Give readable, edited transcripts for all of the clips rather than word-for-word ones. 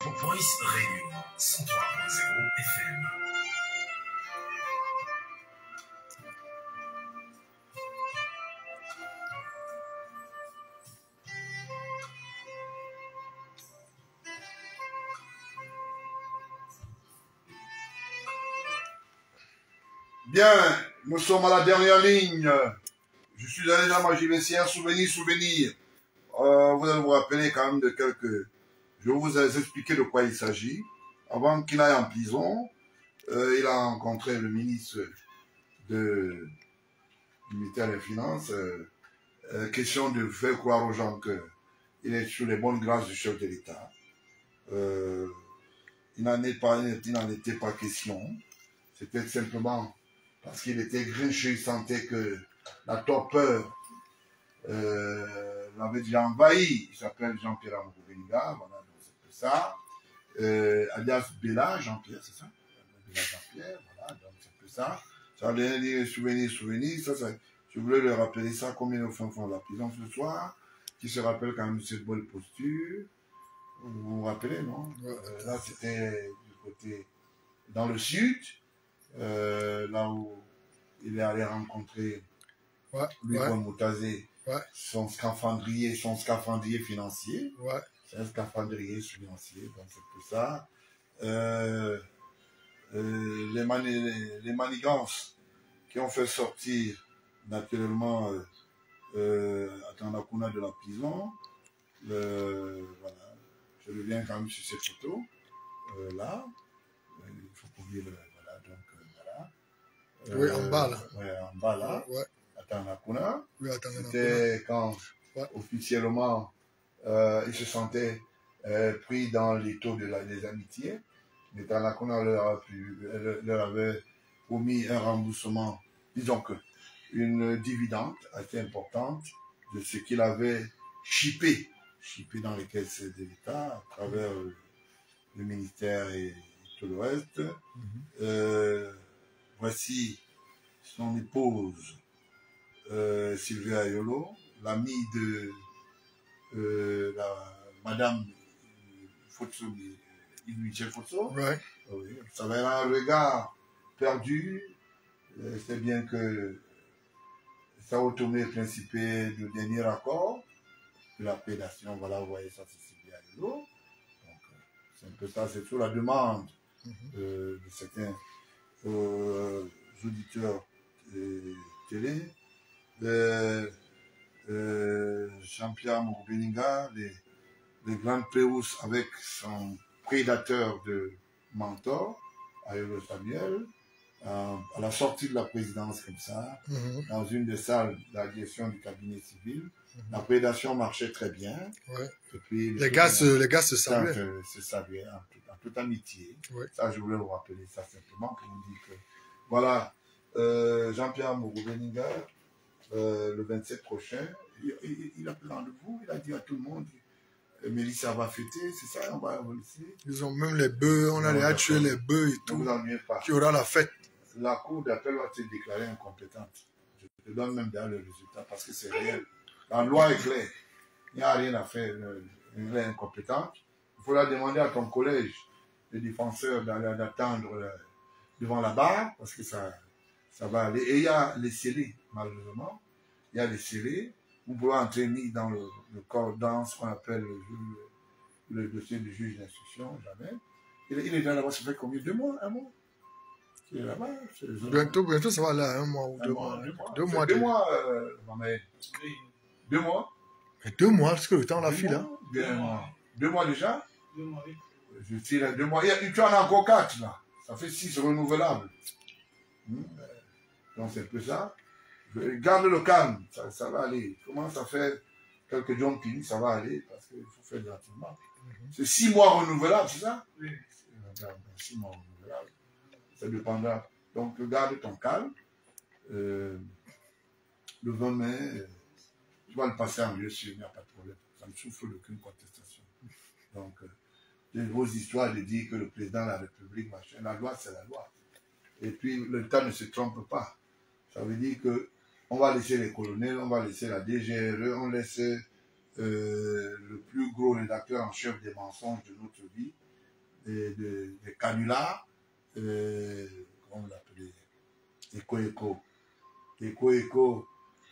Top Voice Réunion 103.0 FM. Bien, nous sommes à la dernière ligne. Je suis allé dans ma JVC, souvenir. Vous allez vous rappeler quand même de quelques... Je vais vous expliquer de quoi il s'agit. Avant qu'il aille en prison, il a rencontré le ministre du ministère des Finances. Question de faire croire aux gens qu'il est sous les bonnes grâces du chef de l'État. Il n'en était pas question. C'était simplement parce qu'il était grincheux, il sentait que la torpeur l'avait déjà envahi. Il s'appelle Jean-Pierre Amourou-Beninga, voilà, donc c'est ça. Alias Bella, Jean-Pierre, c'est ça? Bella Jean-Pierre, voilà, donc c'est peu ça. Ça veut dire souvenir, ça, je voulais leur rappeler ça, combien de femmes font la prison ce soir, qui se rappellent quand même de cette bonne posture. Vous vous rappelez, non? Là, c'était du côté, dans le sud, là où il est allé rencontrer Louis Moutazé, son scaphandrier financier. C'est un scaphandrier financier, donc c'est pour ça. Les manigances qui ont fait sortir naturellement Atanakuna de la prison. Voilà. Je reviens quand même sur ces photos. Là. Il faut couvrir le. Voilà, donc voilà. Oui, en bas là. Ouais, en bas là. Ouais. Atanakuna. Oui, Atanakuna. C'était quand officiellement il se sentait pris dans les taux des amitiés. Mais Atanakuna leur avait promis un remboursement, disons que une dividende assez importante de ce qu'il avait chippé dans les caisses de l'État à travers le ministère et tout le reste. Voici son épouse Sylvia Ayolo, l'amie de Madame Michel Fotso. Ouais. Oui, ça avait un regard perdu. C'est bien que Sao Tomé et Principe du dernier accord de la prédation. Voilà, vous voyez ça, c'est Sylvia Ayolo. Donc, c'est un peu ça, c'est sous la demande de certains auditeurs télé. Jean-Pierre Amourou-Beninga, les grandes Pérousses avec son prédateur de mentor, Ayolo Samuel, à la sortie de la présidence comme ça, dans une des salles de la direction du cabinet civil. La prédation marchait très bien. Ouais. Et puis, Les gars se saluaient. Se saluaient en toute amitié. Ouais. Ça, je voulais vous rappeler ça simplement pour vous dire que, voilà, Jean-Pierre Amourou-Beninga, le 27 prochain, il a pris rendez-vous, il a dit à tout le monde, Mélissa va fêter, c'est ça, on va laisser. Ils ont même les bœufs, on a déjà tué les bœufs et tout. Ne vous ennuyez pas. Qui aura la fête. La cour d'appel va se déclarer incompétente. Je te donne même d'ailleurs le résultat parce que c'est réel. La loi est claire. Il n'y a rien à faire. Elle est incompétente. Il faudra demander à ton collège de défenseurs d'attendre devant la barre parce que ça va aller. Et il y a les scellés, malheureusement. Il y a les scellés. Vous pouvez entrer mis dans le corps, dans ce qu'on appelle le dossier du juge d'instruction, jamais. Il est déjà là-bas, ça fait combien? 2 mois, 1 mois? Il est là-bas. Bientôt, ça va là, 1 mois ou 2 mois. 2 mois. 2 mois, maman. 2 mois. Mais 2 mois, parce que le temps la file, là. 2 mois déjà? 2 mois, oui. Je suis là 2 mois. Tu en as encore 4, là. Ça fait 6 renouvelables. Donc, c'est un peu ça. Garde le calme, ça va aller. Commence à faire quelques jumping, ça va aller, parce qu'il faut faire gratuitement. C'est 6 mois renouvelables, c'est ça? Oui. 6 mois renouvelables. Ça dépendra. Donc, garde ton calme. Le 20 mai, tu vas le passer en lieu sûr, il n'y a pas de problème. Ça ne souffre d'aucune contestation. Donc, vos histoires de dire que le président de la République, machin, la loi, c'est la loi. Et puis, l'État ne se trompe pas. Ça veut dire que on va laisser les colonels, on va laisser la DGRE, on laisse le plus gros rédacteur en chef des mensonges de notre vie, des canulars, comment on l'appelait, Éco,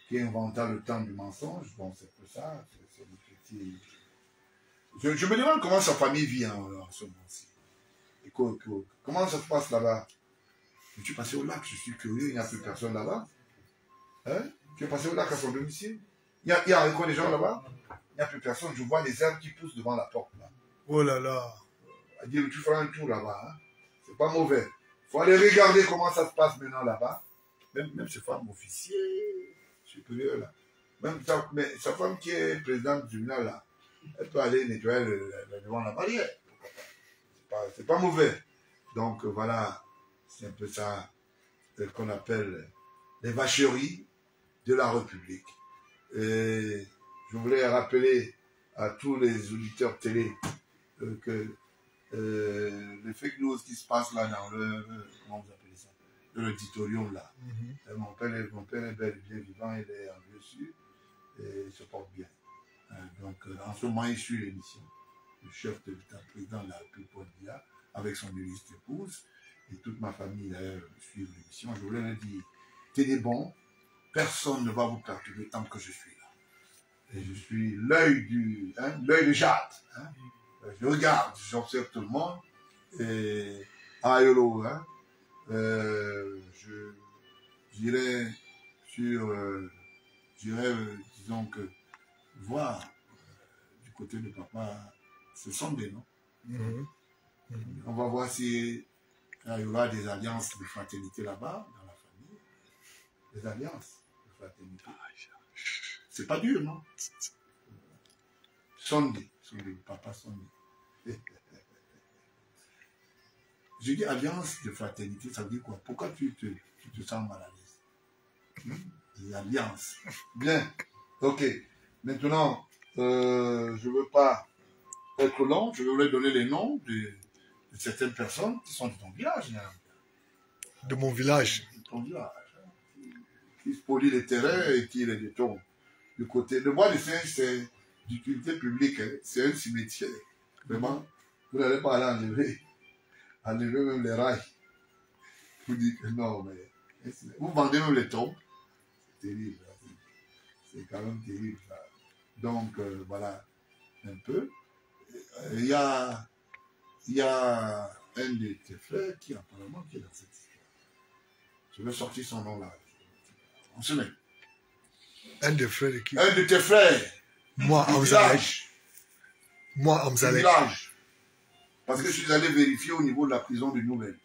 qui inventa le temps du mensonge. Bon, c'est pour ça, c'est le petit... Je me demande comment sa famille vit en ce moment-ci. Comment ça se passe là-bas? Je suis passé au lac, je suis curieux, il n'y a plus personne là-bas. Hein? Tu es passé au lac à son domicile? Il y a encore des gens là-bas? Il n'y a plus personne, je vois les herbes qui poussent devant la porte là. Oh là là. Tu feras un tour là-bas, hein? C'est pas mauvais. Il faut aller regarder comment ça se passe maintenant là-bas. Même ces femmes officiers supérieurs là. Mais sa femme qui est présidente du tribunal là, elle peut aller nettoyer devant la barrière. C'est pas mauvais. Donc voilà, c'est un peu ça qu'on appelle les vacheries de la République. Et je voulais rappeler à tous les auditeurs télé que les fake news qui se passent là dans comment vous appelez ça, l'auditorium là. Mon père est bel et bien vivant, il est en vieux sûr et il se porte bien. Donc en ce moment il suit l'émission. Le chef de l'État, président de la République avec son illustre épouse et toute ma famille d'ailleurs suivent l'émission. Je voulais leur dire, tenez bon, personne ne va vous perturber tant que je suis là. Et je suis l'œil de Jade. Hein. Je regarde, j'observe tout le monde. Et Ayolo, hein, j'irai disons que, voir du côté de papa, ce sont des noms. On va voir si il y aura des alliances de fraternité là-bas, dans la famille. Des alliances de fraternité. C'est pas dur, non? Sondé, papa Sondé. Je dis alliance de fraternité, ça veut dire quoi? Pourquoi tu te sens mal à l'aise? Des alliances. Bien. Ok. Maintenant, je ne veux pas être long, je voulais donner les noms de certaines personnes qui sont de ton village. Hein. De mon village. De ton village. Hein. Qui spolient les terrains et qui les détournent. Du côté. Le bois de Saint, c'est d'utilité publique. Hein. C'est un cimetière. Vraiment, vous n'allez pas aller enlever même les rails. Vous dites que non, mais vous vendez même les tombes. C'est terrible. Hein. C'est quand même terrible. Là. Donc, voilà un peu. Il y a un de tes frères qui apparemment qui est dans cette histoire. Je vais sortir son nom là. On se met. Un des frères de qui? Un de tes frères. Moi, Amzalek. Moi, Amzalek. Village. Parce que je suis allé vérifier au niveau de la prison de Nouvelle.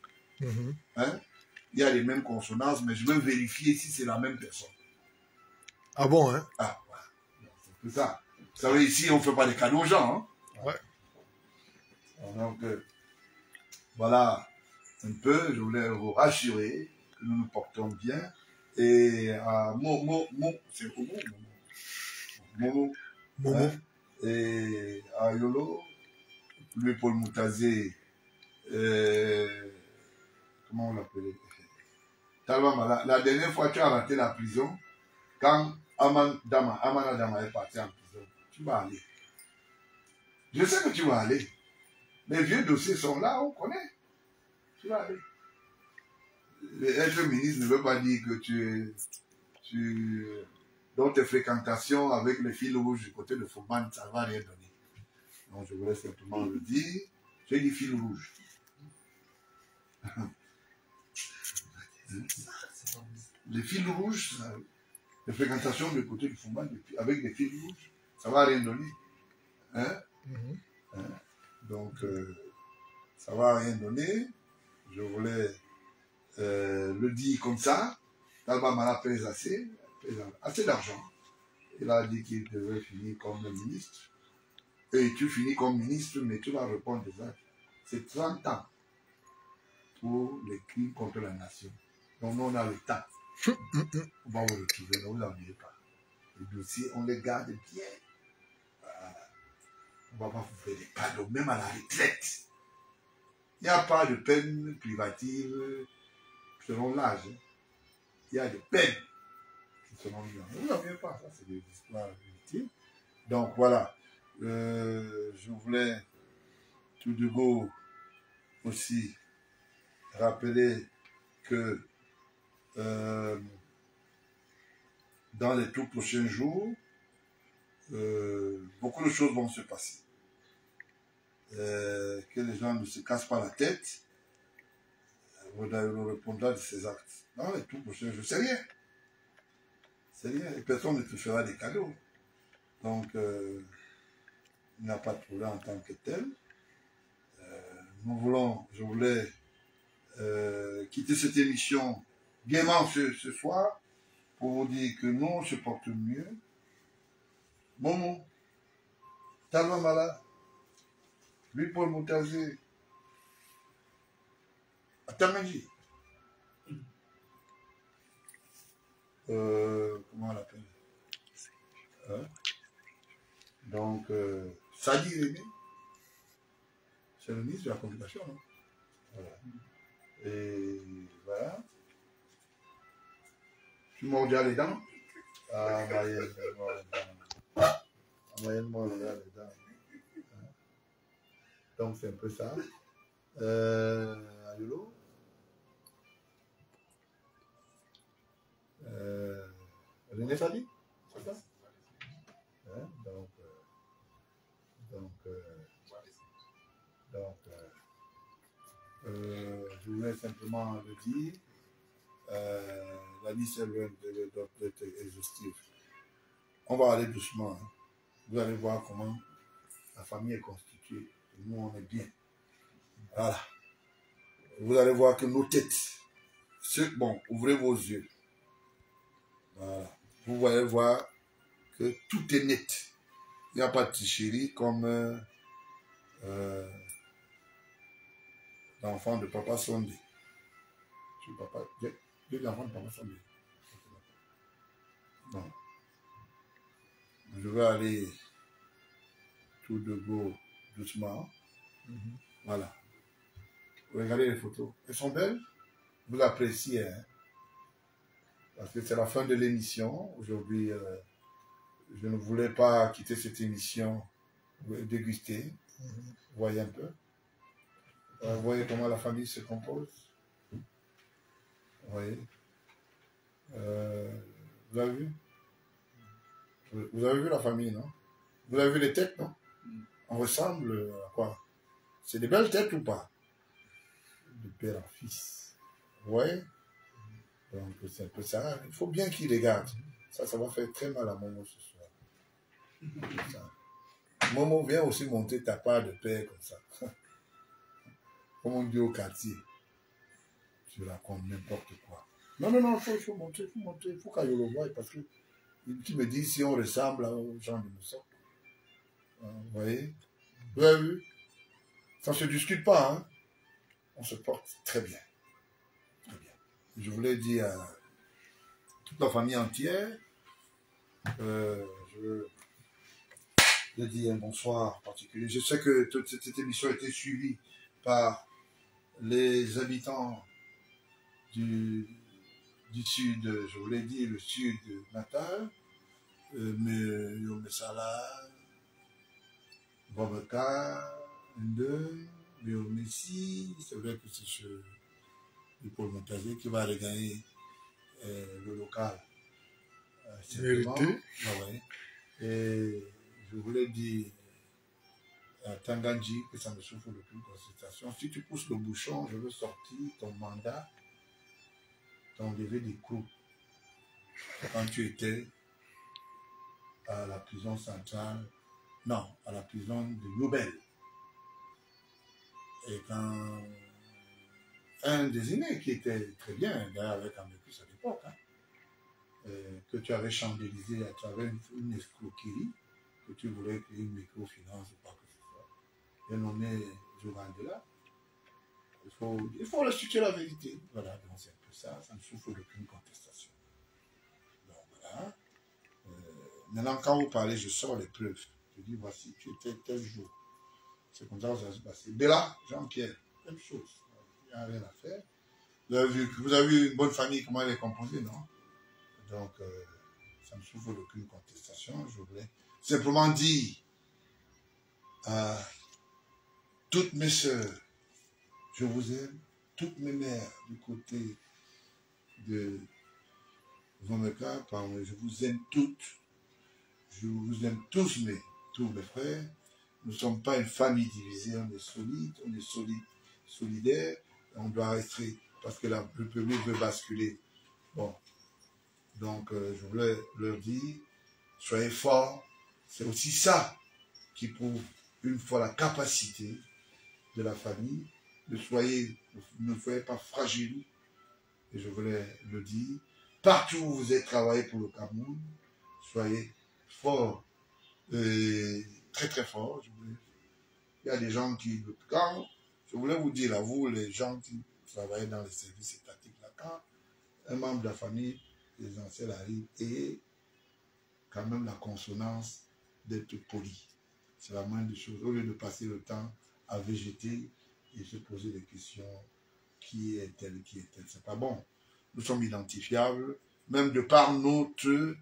Hein? Il y a les mêmes consonances, mais je veux vérifier si c'est la même personne. Ah bon, hein? Ah, voilà. C'est ça. Vous savez, ici, on ne fait pas des cadeaux aux gens. Hein? Ouais. Donc, voilà un peu, je voulais vous rassurer que nous nous portons bien. Et à c'est Momo. Hein? Et à Yolo, lui Paul Moutazé, comment on l'appelait? Talbama, la dernière fois tu as raté la prison, quand Amana Dama est parti en prison, tu vas aller. Je sais que tu vas aller. Les vieux dossiers sont là, on connaît. Tu vas aller. Être ministre ne veut pas dire que dans tes fréquentations avec les fils rouges du côté de Fouman, ça ne va rien donner. Donc je voulais simplement le dire. J'ai dit fils rouges. Les fils rouges, les fréquentations du côté du Fouman avec des fils rouges, ça ne va rien donner. Hein? Hein? Donc, ça ne va rien donner. Je voulais le dire comme ça. Talba Mala pèse assez d'argent. Il a dit qu'il devait finir comme ministre. Et tu finis comme ministre, mais tu vas répondre déjà. C'est 30 ans pour les crimes contre la nation. Donc, nous, on a le temps. On va vous retrouver, ne vous ennuyez pas. Les dossiers, on les garde bien. On ne va pas vous faire des cadeaux, même à la retraite. Il n'y a pas de peine privative selon l'âge. Il y a des peines selon l'âge. Ne vous ennuyez pas, ça c'est des histoires inutiles. Donc voilà, je voulais tout de go aussi rappeler que dans les tout prochains jours, beaucoup de choses vont se passer. Que les gens ne se cassent pas la tête. Vous le répondra de ses actes. Dans les tout prochains jours, c'est rien. C'est rien. Et personne ne te fera des cadeaux. Donc, il n'y a pas de problème en tant que tel. Je voulais quitter cette émission gaiement ce soir pour vous dire que nous, on se porte mieux. Momo, Talma Mala, lui Paul Moutazé, Atamenji. Comment on l'appelle, hein? Donc, Sadi Rémi, c'est le ministre de la Communication. Hein? Voilà. Et voilà. Tu m'as dit les dents. Ah, moyennement les dents. Donc, c'est un peu ça. Ayolo. René Sadi, c'est ça? Hein? Je voulais simplement le dire, la liste est exhaustive. On va aller doucement. Hein. Vous allez voir comment la famille est constituée. Et nous, on est bien. Voilà. Vous allez voir que nos têtes, bon, ouvrez vos yeux. Voilà. Vous allez voir que tout est net. Il n'y a pas de tricherie comme l'enfant de Papa Sondé. Deux enfants de Papa Sondé. Non. Je vais aller tout de go doucement. Voilà. Regardez les photos. Elles sont belles. Vous appréciez. Hein? Parce que c'est la fin de l'émission. Aujourd'hui, je ne voulais pas quitter cette émission déguster. Vous voyez un peu. Vous voyez comment la famille se compose. Vous voyez. Vous avez vu? Vous avez vu la famille, non? Vous avez vu les têtes, non? On ressemble à quoi? C'est des belles têtes ou pas? De père en fils. Vous voyez? Donc c'est un peu ça. Il faut bien qu'il regarde. Ça va faire très mal à Momo ce soir. Ça. Momo, viens aussi monter ta part de père comme ça. Comme on dit au quartier. Tu racontes n'importe quoi. Non, il faut monter, il faut qu'il le voie parce que tu me dis si on ressemble aux gens de Moussa. Vous voyez? Vous avez vu? Ça ne se discute pas, hein? On se porte très bien. Très bien. Je voulais dire à toute la famille entière, je veux dire un bonsoir particulier. Je sais que toute cette émission a été suivie par les habitants du sud, je voulais dire le sud de Natal, Yomesala, Bobaka, Ndeu, Messi, c'est vrai que c'est ce Paul Moutazé qui va regagner le local. Vérité. Ouais. Et je voulais dire à Tanganji que ça me souffre d'aucune consultation. Si tu pousses le bouchon, je veux sortir ton mandat, t'enlever des coups. Quand tu étais à la prison centrale, non, à la prison de Nobel. Et quand un désigné qui était très bien, d'ailleurs avec Amicus à l'époque, hein, que tu avais chandélisé à travers une escroquerie, que tu voulais créer une microfinance ou pas que ce soit, et nommé Jovandela, il faut restituer la vérité. Voilà, donc c'est un peu ça, ça ne souffre d'aucune contestation. Donc voilà. Maintenant, quand vous parlez, je sors les preuves. Je dis, voici, tu étais tel jour. C'est comme ça que ça va se passer. Béla, Jean-Pierre, même chose. Il n'y a rien à faire. Vous avez vu une bonne famille, comment elle est composée, non? Donc, ça ne souffre d'aucune contestation. Je voulais simplement dire à toutes mes sœurs, Je vous aime. Toutes mes mères du côté de Vomeka, je vous aime toutes. Je vous aime tous tous mes frères. Nous ne sommes pas une famille divisée, on est solide, on est solidaire. On doit rester, parce que le public veut basculer. Bon, donc je voulais leur dire, soyez forts. C'est aussi ça qui prouve une fois la capacité de la famille. Ne soyez pas fragiles. Et je voulais le dire. Partout où vous êtes travaillé pour le Cameroun, soyez forts. Très très forts. Il y a des gens qui... Quand, je voulais vous dire, là, vous, les gens qui travaillent dans les services étatiques, là, quand un membre de la famille présidentielle arrive et quand même la consonance d'être poli. C'est la moindre des choses. Au lieu de passer le temps à végéter et se poser des questions, qui est-elle, c'est pas bon. Nous sommes identifiables, même de par notre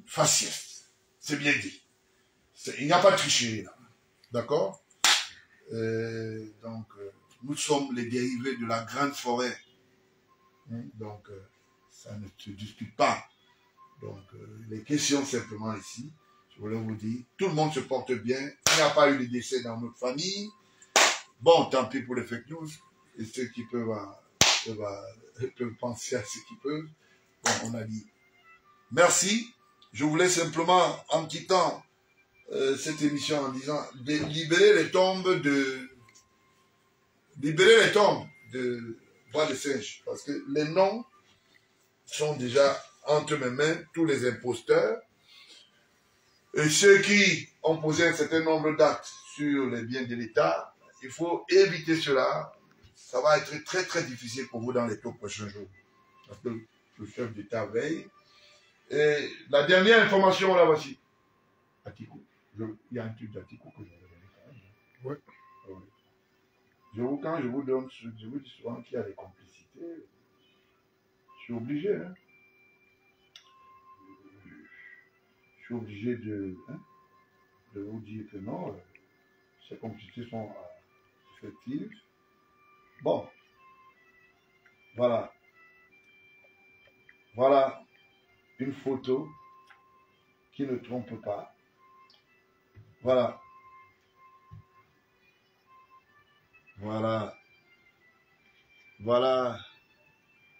faciès. C'est bien dit. Il n'y a pas de tricherie là. D'accord? Donc, nous sommes les dérivés de la grande forêt. Donc, ça ne se discute pas. Donc, les questions simplement ici, je voulais vous dire, tout le monde se porte bien. Il n'y a pas eu de décès dans notre famille. Bon, tant pis pour les fake news. Et ceux qui peuvent penser à ce qu'ils peuvent. Bon, on a dit merci. Je voulais simplement, en quittant cette émission en disant, libérer les tombes de Bois de Singe. Parce que les noms sont déjà entre mes mains, tous les imposteurs. Et ceux qui ont posé un certain nombre d'actes sur les biens de l'État, il faut éviter cela. Ça va être très très difficile pour vous dans les tout prochains jours. Parce que le chef d'État veille. Et la dernière information, là voici. Atikou. Il y a un truc d'Atikou que je vais donner quand même. Ouais. Quand je vous donne, je vous dis souvent qu'il y a des complicités. Je suis obligé, hein. Je suis obligé de vous dire que non, ces complicités sont effectives. Bon, voilà. Voilà une photo qui ne trompe pas. Voilà. Voilà. Voilà.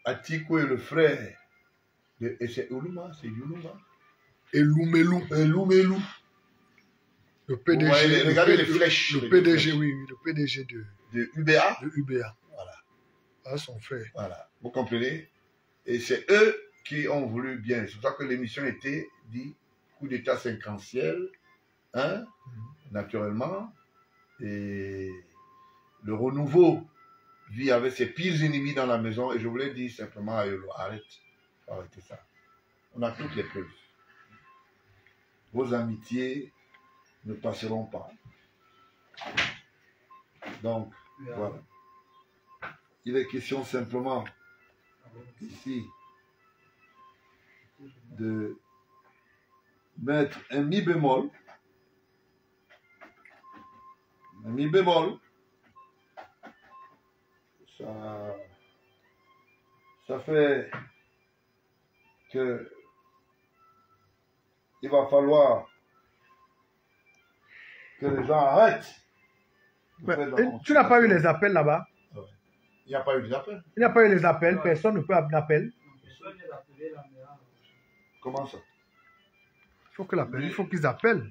Atikou est le frère. Et c'est Uluma, c'est Yuluma. Eloumelou. Eloumelou. Le PDG. Voyez, regardez les flèches. Le PDG, oui, le PDG de UBA. De UBA. Voilà. Ah, son frère. Voilà. Vous comprenez? Et c'est eux qui ont voulu bien. C'est pour ça que l'émission était dit coup d'état séquentiel, hein, naturellement. Et le renouveau vit avec ses pires ennemis dans la maison. Et je voulais dire simplement à Yolo, arrêtez ça. On a toutes les preuves. Vos amitiés ne passeront pas. Donc, voilà. Il est question simplement, ici, de mettre un mi bémol. Un mi bémol. Ça fait que il va falloir que les gens arrêtent. Tu n'as pas eu les appels là-bas? Il n'y a pas eu les appels. Il n'y a pas eu les appels, personne ne peut appeler. Comment ça? Il faut que l'appel, il faut qu'ils appellent.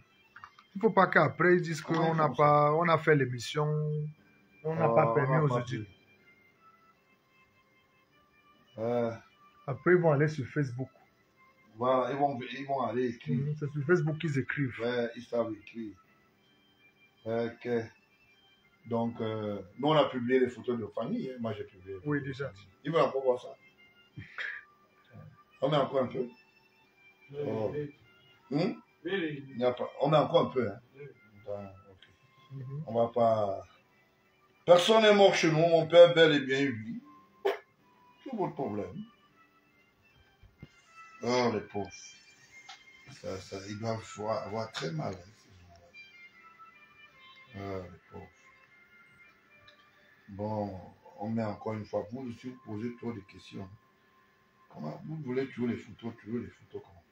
Il ne faut pas qu'après ils disent qu'on n'a pas, on a fait l'émission, on n'a pas permis aujourd'hui. Après ils vont aller sur Facebook. Voilà, ils vont aller écrire. C'est sur Facebook qu'ils écrivent. Ouais, ils savent écrire. Ok. Donc, nous on a publié les photos de famille. Hein. Moi j'ai publié. Oui, déjà. Ils veulent encore voir ça. On met encore un peu. Oh. Il n'y a pas. On met encore un peu. Hein. Okay. On va pas. Personne n'est mort chez nous. Mon père bel et bien vit. C'est votre problème. Oh les pauvres. Ils doivent avoir très mal. Hein, oh les pauvres. Bon, on met encore une fois, vous aussi, vous posez trop de questions. Comment vous voulez tuer les photos comment?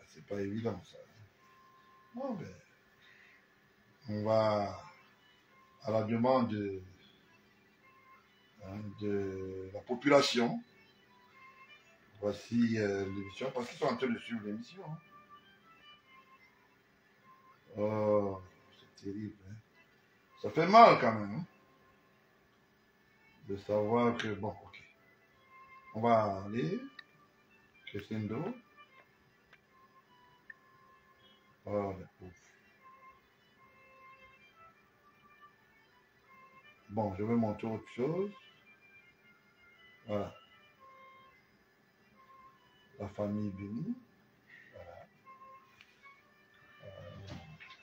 C'est pas évident ça. Bon, ben, on va à la demande de la population. Voici l'émission, parce qu'ils sont en train de suivre l'émission. Hein. Oh, c'est terrible. Hein. Ça fait mal quand même. Hein, de savoir que, bon, ok. On va aller. Crescendo. Oh, les pauvres. Bon, je vais montrer autre chose. Voilà. La famille bénie. Voilà.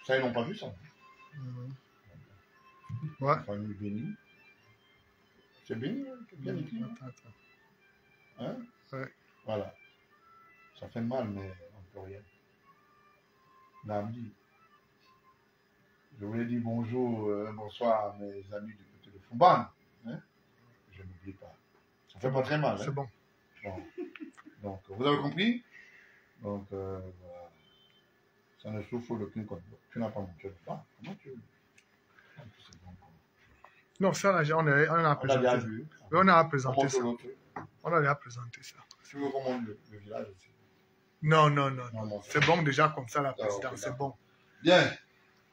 Ça, ils n'ont pas vu ça. Ouais. La famille bénie. C'est béni, hein? C'est bien écrit. Attends. Hein? Ouais. Voilà. Ça fait mal, mais on ne peut rien. Namdi. Je voulais dire bonjour, bonsoir à mes amis du côté de Fumban. Hein? Je n'oublie pas. Ça fait pas très mal. Hein? C'est bon. Bon. Donc, vous avez compris? Donc, voilà. Ça ne souffre d'aucune code. Tu n'as pas montré le pas. Comment tu... C'est bon. Non, ça, là, on a On a présenté. déjà vu. Oui, on a On présenté montre ça. l'autre. On a déjà présenté ça. Tu veux qu'on monte le village aussi? Non. Non. C'est bon déjà comme ça, la Ah, présidente. ok, C'est bon. Bien.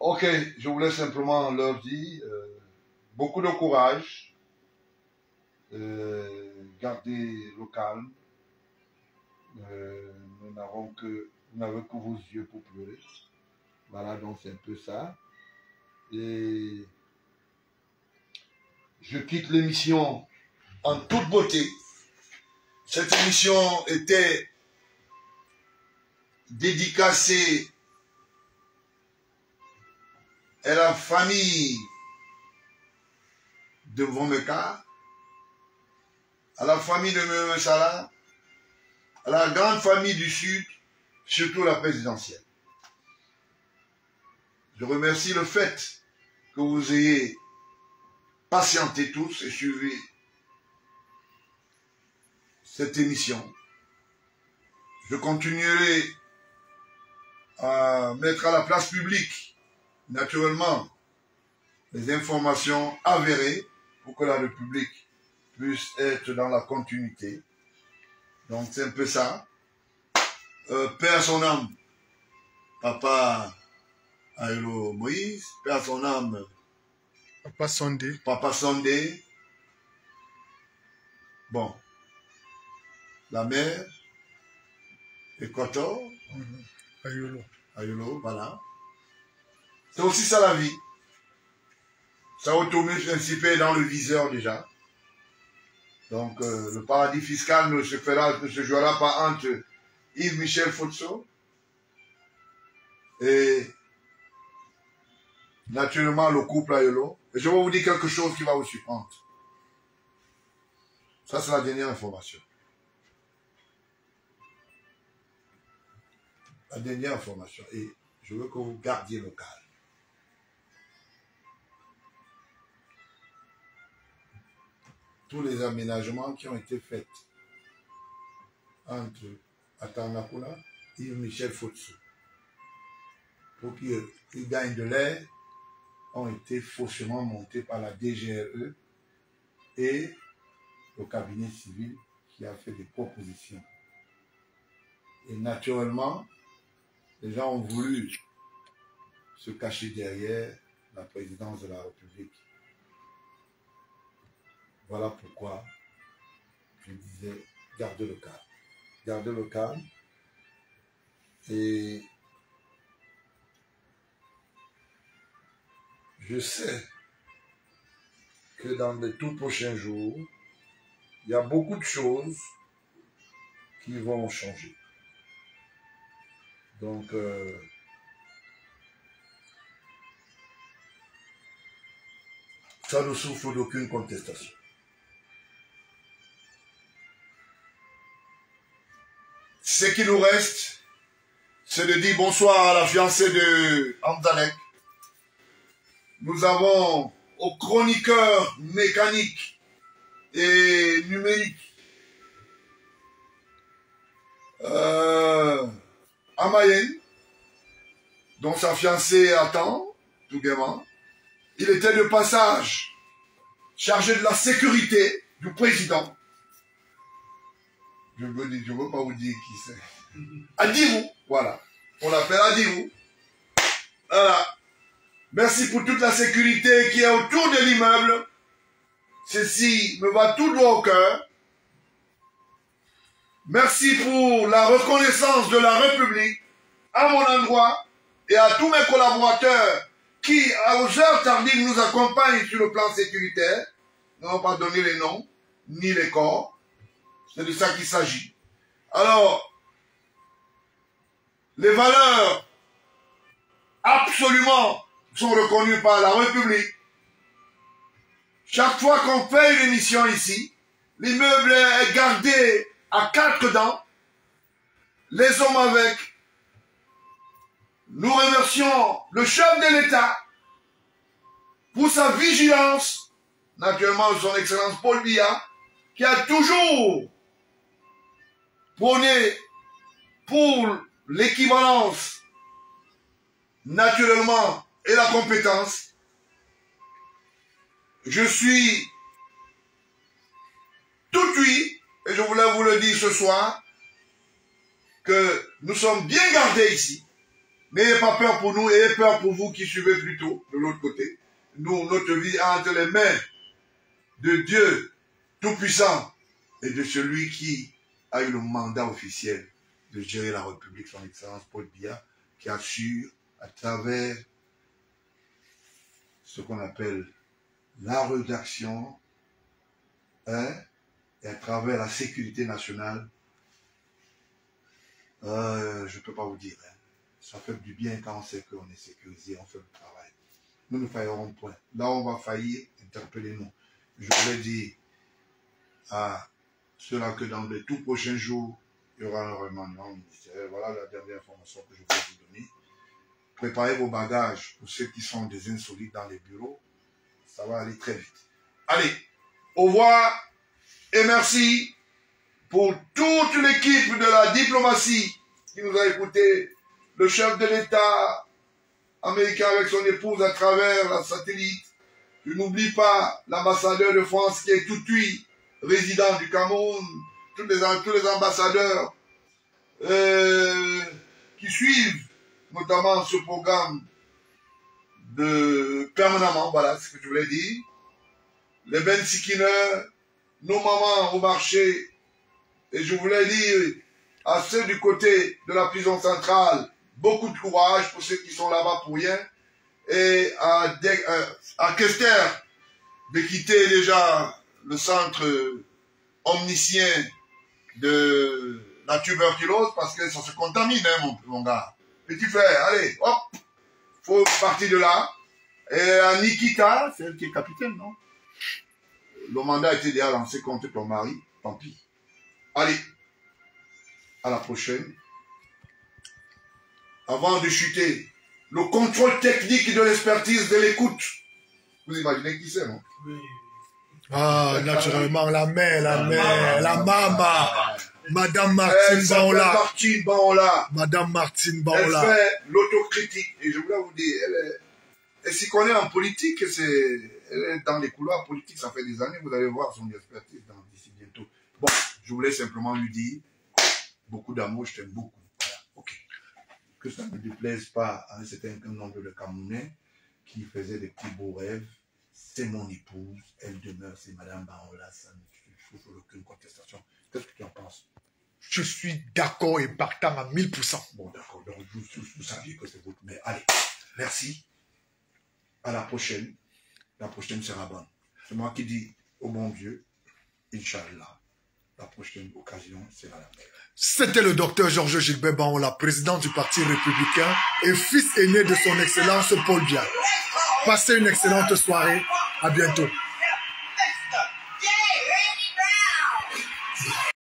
Ok, je voulais simplement leur dire beaucoup de courage. Gardez le calme. Vous n'avez que vos yeux pour pleurer. Voilà, donc c'est un peu ça. Et je quitte l'émission en toute beauté. Cette émission était dédicacée à la famille de Vomeka, à la famille de Mme Salah, à la grande famille du Sud, surtout la présidentielle. Je remercie le fait que vous ayez patienté tous et suivi cette émission. Je continuerai à mettre à la place publique, naturellement, les informations avérées pour que la République puisse être dans la continuité. Donc c'est un peu ça. Père son âme, Papa Aïlo Moïse, Père son âme, Papa Sondé. Papa Sondé. Bon. La mère, Équateur, Ayolo. Ayolo, voilà. C'est aussi ça la vie. Ça automise principé dans le viseur déjà. Donc le paradis fiscal ne se jouera pas entre Yves Michel Fotso et naturellement le couple Ayolo. Et je vais vous dire quelque chose qui va vous surprendre. Ça c'est la dernière information. La dernière information. Et je veux que vous gardiez le calme. Tous les aménagements qui ont été faits entre Atanakula et Michel Fotso pour qu'ils gagnent de l'air ont été faussement montés par la DGRE et le cabinet civil qui a fait des propositions. Et naturellement, les gens ont voulu se cacher derrière la présidence de la République. Voilà pourquoi je disais, gardez le calme. Gardez le calme. Et je sais que dans les tout prochains jours, il y a beaucoup de choses qui vont changer. Donc, ça ne souffre d'aucune contestation. Ce qui nous reste, c'est de dire bonsoir à la fiancée de Amdalek, Nous avons aux chroniqueurs mécaniques et numériques. Amayenne, dont sa fiancée attend, tout gaiement. Il était de passage, chargé de la sécurité du président. Je ne veux pas vous dire qui c'est. Adirou, voilà. On l'appelle Adirou. Voilà. Merci pour toute la sécurité qui est autour de l'immeuble. Ceci me va tout droit au cœur. Merci pour la reconnaissance de la République à mon endroit et à tous mes collaborateurs qui, aux heures tardives, nous accompagnent sur le plan sécuritaire. Nous n'avons pas donné les noms, ni les corps. C'est de ça qu'il s'agit. Alors, les valeurs absolument sont reconnues par la République. Chaque fois qu'on fait une émission ici, l'immeuble est gardé à 4 dents, les hommes avec. Nous remercions le chef de l'État pour sa vigilance, naturellement son Excellence Paul Biya, qui a toujours prôné pour l'équivalence, naturellement, et la compétence. Je suis tout oui, et je voulais vous le dire ce soir, que nous sommes bien gardés ici. N'ayez pas peur pour nous, ayez peur pour vous qui suivez plutôt de l'autre côté. Nous, notre vie est entre les mains de Dieu Tout-Puissant et de celui qui a eu le mandat officiel de gérer la République, son Excellence Paul Biya, qui assure à travers ce qu'on appelle la rédaction, hein, et à travers la sécurité nationale, je ne peux pas vous dire, hein, ça fait du bien quand on sait qu'on est sécurisé, on fait le travail. Nous ne faillerons point. Là, on va faillir, interpellez-nous. Je voulais dire à ceux-là que dans les tout prochains jours, il y aura un remaniement ministériel. Voilà la dernière information que je voulais vous donner. Préparez vos bagages pour ceux qui sont des insolites dans les bureaux. Ça va aller très vite. Allez, au revoir et merci pour toute l'équipe de la diplomatie qui nous a écoutés. Le chef de l'État américain avec son épouse à travers la satellite. Je n'oublie pas l'ambassadeur de France qui est tout cuit, résident du Cameroun, tous les ambassadeurs qui suivent notamment ce programme de permanemment, voilà ce que je voulais dire. Les Ben Sikineurs, nos mamans au marché, et je voulais dire à ceux du côté de la prison centrale, beaucoup de courage pour ceux qui sont là-bas pour rien, et à Kester de quitter déjà le centre omniscient de la tuberculose parce que ça se contamine, hein, mon gars. Petit frère, allez, hop, faut partir de là. Et à Nikita, c'est elle qui est capitaine, non? Le mandat a été déjà lancé contre ton mari, tant pis. Allez, à la prochaine. Avant de chuter, le contrôle technique de l'expertise de l'écoute. Vous imaginez qui c'est, non? Oui. Ah, naturellement, la mère, la maman, Madame Martine Baola. Madame Martine Baola. Elle fait l'autocritique. Et je voulais vous dire, elle s'y connaît en politique. Elle est dans les couloirs politiques, ça fait des années. Vous allez voir son expertise d'ici bientôt. Bon, je voulais simplement lui dire, beaucoup d'amour, je t'aime beaucoup. Voilà, ok. Que ça ne déplaise pas à un certain nombre de Camerounais qui faisaient des petits beaux rêves. C'est mon épouse, elle demeure, c'est Madame Baola, ça ne trouve aucune contestation. Qu'est-ce que tu en penses? Je suis d'accord et partant à 1000%. Bon, d'accord, donc vous saviez que c'est votre mère. Allez, merci. À la prochaine. La prochaine sera bonne. C'est moi qui dis au bon Dieu, Inch'Allah, la prochaine occasion sera la meilleure. C'était le docteur Georges Gilbert Baola, président du Parti républicain et fils aîné de son Excellence Paul Biya. Passez une excellente soirée. À bientôt.